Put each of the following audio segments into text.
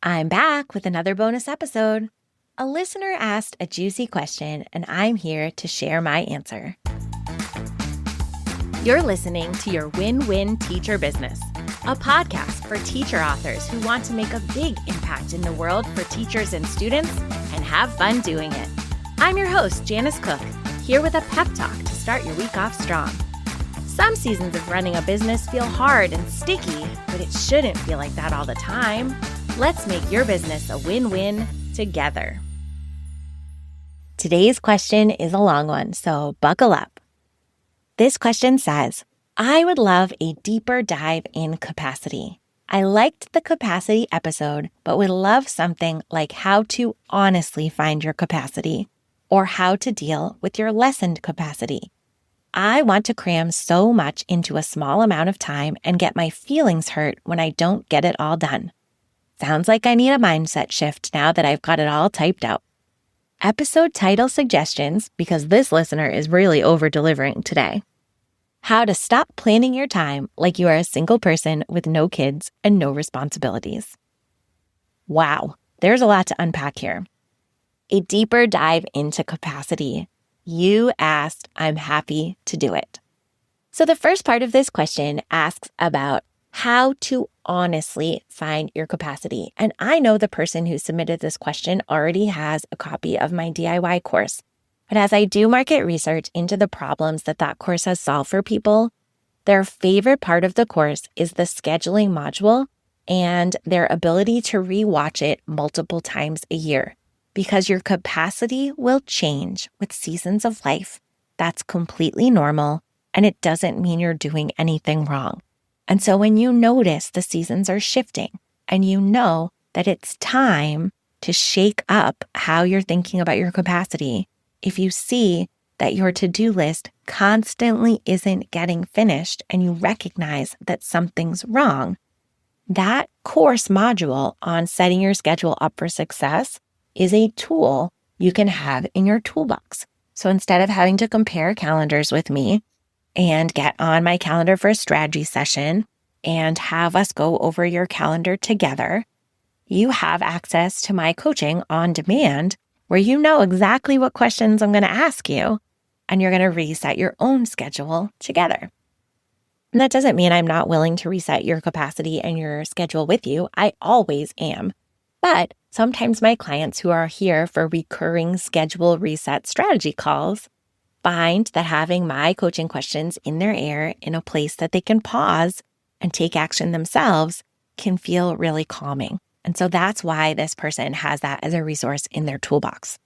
I'm back with another bonus episode. A listener asked a juicy question, and I'm here to share my answer. You're listening to Your Win-Win Teacher Business, a podcast for teacher authors who want to make a big impact in the world for teachers and students and have fun doing it. I'm your host, Janice Cook, here with a pep talk to start your week off strong. Some seasons of running a business feel hard and sticky, but it shouldn't feel like that all the time. Let's make your business a win-win together. Today's question is a long one, so buckle up. This question says, I would love a deeper dive in capacity. I liked the capacity episode, but would love something like how to honestly find your capacity or how to deal with your lessened capacity. I want to cram so much into a small amount of time and get my feelings hurt when I don't get it all done. Sounds like I need a mindset shift now that I've got it all typed out. Episode title suggestions, because this listener is really over-delivering today. How to stop planning your time like you are a single person with no kids and no responsibilities. Wow, there's a lot to unpack here. A deeper dive into capacity. You asked, I'm happy to do it. So the first part of this question asks about how to honestly find your capacity. And I know the person who submitted this question already has a copy of my DIY course. But as I do market research into the problems that course has solved for people, their favorite part of the course is the scheduling module and their ability to rewatch it multiple times a year. Because your capacity will change with seasons of life. That's completely normal, and it doesn't mean you're doing anything wrong. And so when you notice the seasons are shifting and you know that it's time to shake up how you're thinking about your capacity, if you see that your to-do list constantly isn't getting finished and you recognize that something's wrong, that course module on setting your schedule up for success is a tool you can have in your toolbox. So instead of having to compare calendars with me and get on my calendar for a strategy session and have us go over your calendar together, you have access to my coaching on demand where you know exactly what questions I'm going to ask you and you're going to reset your own schedule together. And that doesn't mean I'm not willing to reset your capacity and your schedule with you. I always am. But sometimes my clients who are here for recurring schedule reset strategy calls find that having my coaching questions in their ear in a place that they can pause and take action themselves can feel really calming. And so that's why this person has that as a resource in their toolbox.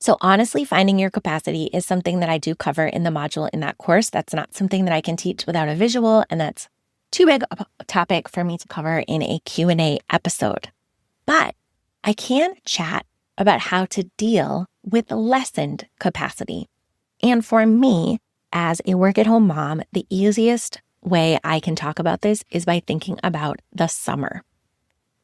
So honestly, finding your capacity is something that I do cover in the module in that course. That's not something that I can teach without a visual, and that's too big a topic for me to cover in a Q&A episode. But I can chat about how to deal with lessened capacity. And for me, as a work-at-home mom, the easiest way I can talk about this is by thinking about the summer.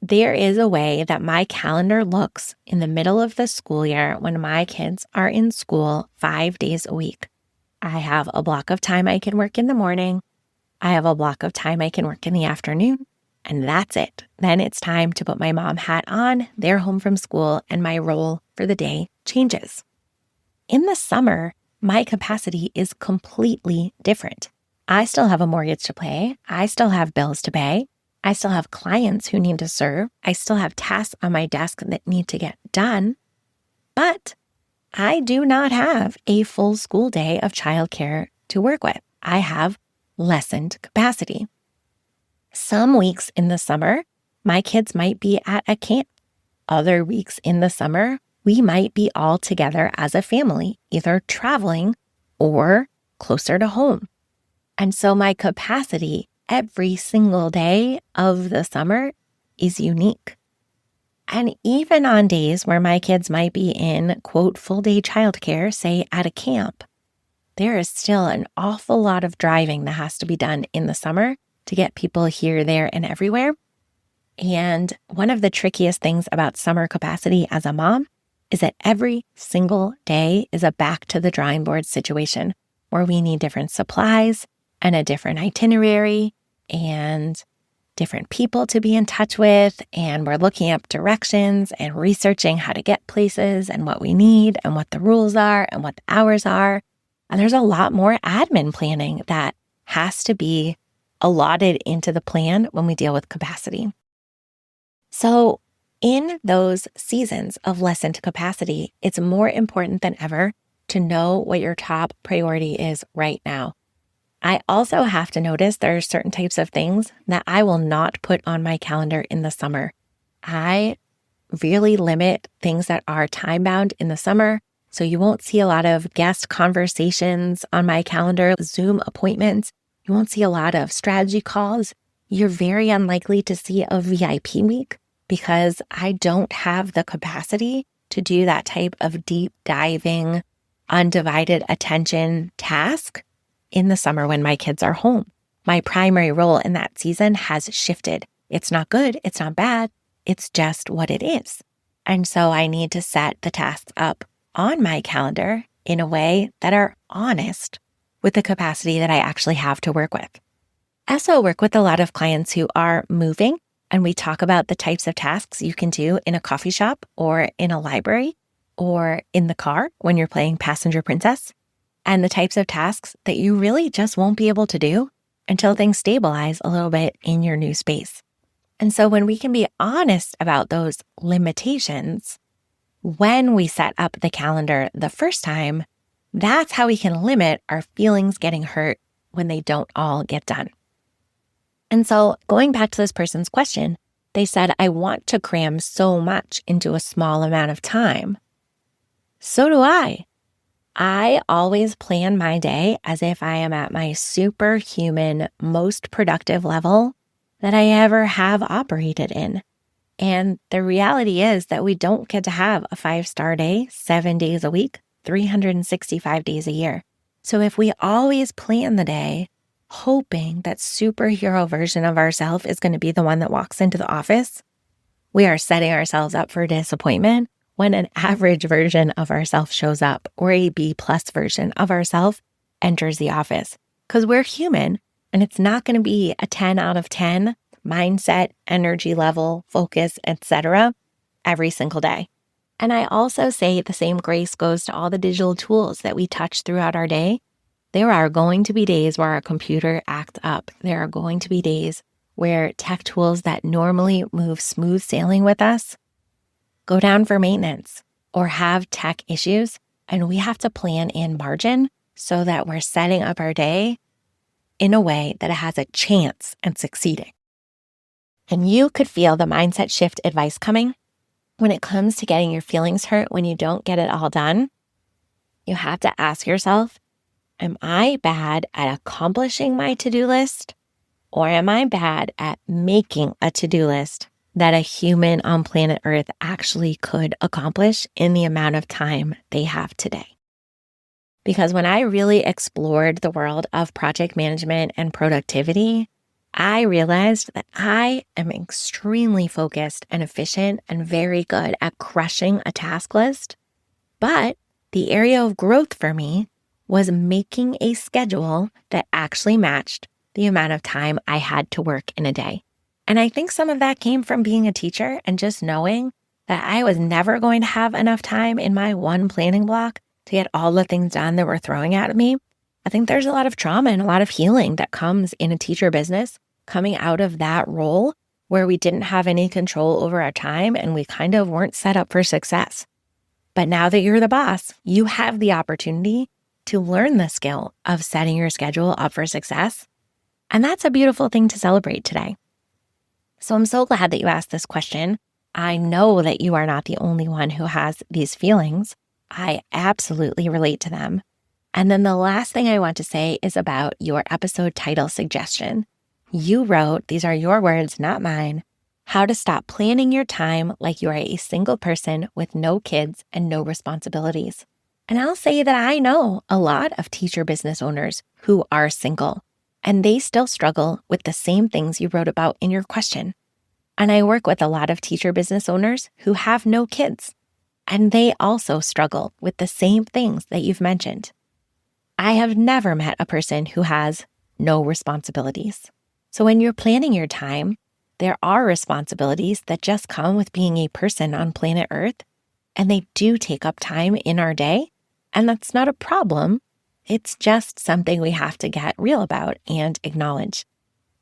There is a way that my calendar looks in the middle of the school year when my kids are in school 5 days a week. I have a block of time I can work in the morning. I have a block of time I can work in the afternoon. And that's it. Then it's time to put my mom hat on, they're home from school, and my role for the day changes. In the summer, my capacity is completely different. I still have a mortgage to pay. I still have bills to pay. I still have clients who need to serve. I still have tasks on my desk that need to get done. But I do not have a full school day of childcare to work with. I have lessened capacity. Some weeks in the summer, my kids might be at a camp. Other weeks in the summer, we might be all together as a family, either traveling or closer to home. And so my capacity every single day of the summer is unique. And even on days where my kids might be in, quote, full day childcare, say at a camp, there is still an awful lot of driving that has to be done in the summer to get people here, there, and everywhere. And one of the trickiest things about summer capacity as a mom is that every single day is a back to the drawing board situation where we need different supplies and a different itinerary and different people to be in touch with, and we're looking up directions and researching how to get places and what we need and what the rules are and what the hours are. And there's a lot more admin planning that has to be allotted into the plan when we deal with capacity. So in those seasons of lesson to capacity, it's more important than ever to know what your top priority is right now. I also have to notice there are certain types of things that I will not put on my calendar in the summer. I really limit things that are time-bound in the summer, so you won't see a lot of guest conversations on my calendar, Zoom appointments. You won't see a lot of strategy calls. You're very unlikely to see a VIP week because I don't have the capacity to do that type of deep diving, undivided attention task in the summer when my kids are home. My primary role in that season has shifted. It's not good. It's not bad. It's just what it is. And so I need to set the tasks up on my calendar in a way that are honest with the capacity that I actually have to work with. I also work with a lot of clients who are moving, and we talk about the types of tasks you can do in a coffee shop or in a library or in the car when you're playing passenger princess, and the types of tasks that you really just won't be able to do until things stabilize a little bit in your new space. And so when we can be honest about those limitations, when we set up the calendar the first time, that's how we can limit our feelings getting hurt when they don't all get done. And so going back to this person's question, they said, I want to cram so much into a small amount of time. So do I. I always plan my day as if I am at my superhuman, most productive level that I ever have operated in. And the reality is that we don't get to have a 5-star day 7 days a week, 365 days a year. So if we always plan the day hoping that superhero version of ourselves is going to be the one that walks into the office, we are setting ourselves up for disappointment when an average version of ourselves shows up or a B+ version of ourselves enters the office. Because we're human, and it's not going to be a 10 out of 10 mindset, energy level, focus, etc. every single day. And I also say the same grace goes to all the digital tools that we touch throughout our day. There are going to be days where our computer acts up. There are going to be days where tech tools that normally move smooth sailing with us go down for maintenance or have tech issues. And we have to plan in margin so that we're setting up our day in a way that it has a chance at succeeding. And you could feel the mindset shift advice coming when it comes to getting your feelings hurt when you don't get it all done. You have to ask yourself, am I bad at accomplishing my to-do list, or am I bad at making a to-do list that a human on planet Earth actually could accomplish in the amount of time they have today? Because when I really explored the world of project management and productivity, I realized that I am extremely focused and efficient and very good at crushing a task list. But the area of growth for me was making a schedule that actually matched the amount of time I had to work in a day. And I think some of that came from being a teacher and just knowing that I was never going to have enough time in my one planning block to get all the things done that were throwing at me. I think there's a lot of trauma and a lot of healing that comes in a teacher business coming out of that role where we didn't have any control over our time and we kind of weren't set up for success. But now that you're the boss, you have the opportunity to learn the skill of setting your schedule up for success. And that's a beautiful thing to celebrate today. So I'm so glad that you asked this question. I know that you are not the only one who has these feelings. I absolutely relate to them. And then the last thing I want to say is about your episode title suggestion. You wrote, these are your words, not mine, how to stop planning your time like you are a single person with no kids and no responsibilities. And I'll say that I know a lot of teacher business owners who are single, and they still struggle with the same things you wrote about in your question. And I work with a lot of teacher business owners who have no kids, and they also struggle with the same things that you've mentioned. I have never met a person who has no responsibilities. So when you're planning your time, There are responsibilities that just come with being a person on planet Earth, and they do take up time in our day, and that's not a problem. It's just something we have to get real about and acknowledge.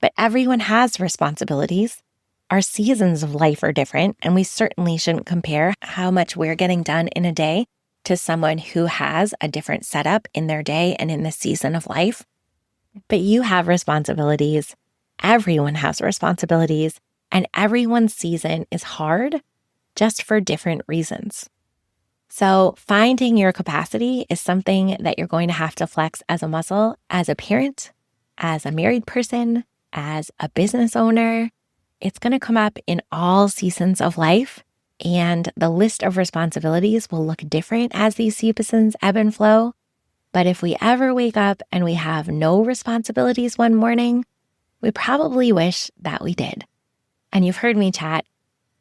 But everyone has responsibilities. Our seasons of life are different, and we certainly shouldn't compare how much we're getting done in a day to someone who has a different setup in their day and in the season of life. But you have responsibilities. Everyone has responsibilities, and everyone's season is hard just for different reasons. So finding your capacity is something that you're going to have to flex as a muscle, as a parent, as a married person, as a business owner. It's going to come up in all seasons of life, and the list of responsibilities will look different as these seasons ebb and flow. But if we ever wake up and we have no responsibilities one morning, we probably wish that we did. And you've heard me chat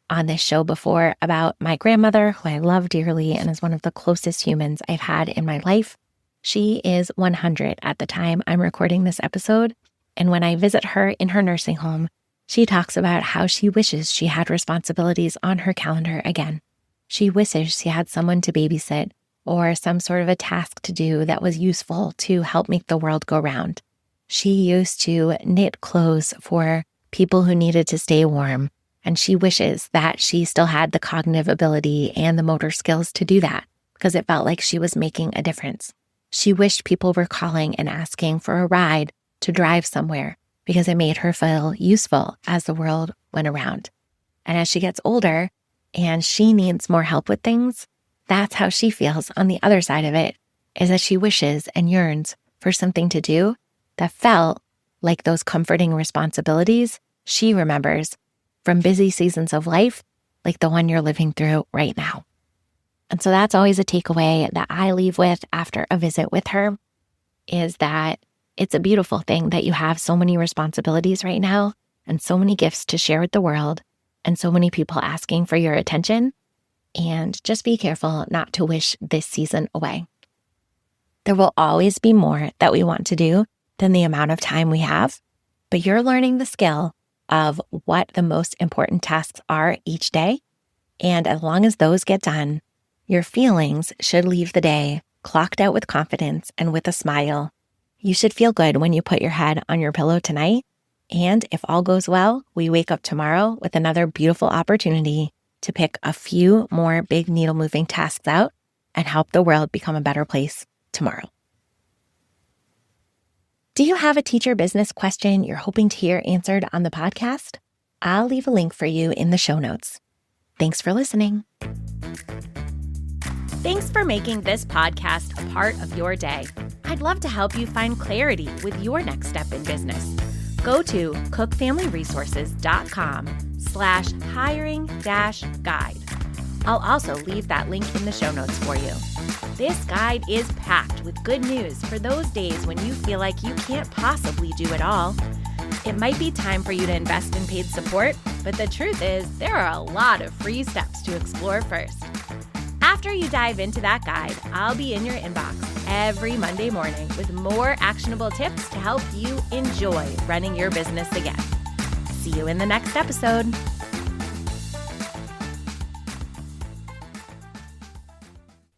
on this show before about my grandmother, who I love dearly and is one of the closest humans I've had in my life. She is 100 at the time I'm recording this episode. And when I visit her in her nursing home, she talks about how she wishes she had responsibilities on her calendar again. She wishes she had someone to babysit or some sort of a task to do that was useful to help make the world go round. She used to knit clothes for people who needed to stay warm, and she wishes that she still had the cognitive ability and the motor skills to do that because it felt like she was making a difference. She wished people were calling and asking for a ride to drive somewhere because it made her feel useful as the world went around. And as she gets older and she needs more help with things, that's how she feels on the other side of it, is that she wishes and yearns for something to do that felt like those comforting responsibilities she remembers from busy seasons of life, like the one you're living through right now. And so that's always a takeaway that I leave with after a visit with her, is that it's a beautiful thing that you have so many responsibilities right now and so many gifts to share with the world and so many people asking for your attention. And just be careful not to wish this season away. There will always be more that we want to do than the amount of time we have, but you're learning the skill of what the most important tasks are each day. And as long as those get done, your feelings should leave the day clocked out with confidence and with a smile. You should feel good when you put your head on your pillow tonight. And if all goes well, we wake up tomorrow with another beautiful opportunity to pick a few more big needle-moving tasks out and help the world become a better place tomorrow. Do you have a teacher business question you're hoping to hear answered on the podcast? I'll leave a link for you in the show notes. Thanks for listening. Thanks for making this podcast a part of your day. I'd love to help you find clarity with your next step in business. Go to cookfamilyresources.com/hiring-guide. I'll also leave that link in the show notes for you. This guide is packed with good news for those days when you feel like you can't possibly do it all. It might be time for you to invest in paid support, but the truth is there are a lot of free steps to explore first. After you dive into that guide, I'll be in your inbox every Monday morning with more actionable tips to help you enjoy running your business again. See you in the next episode.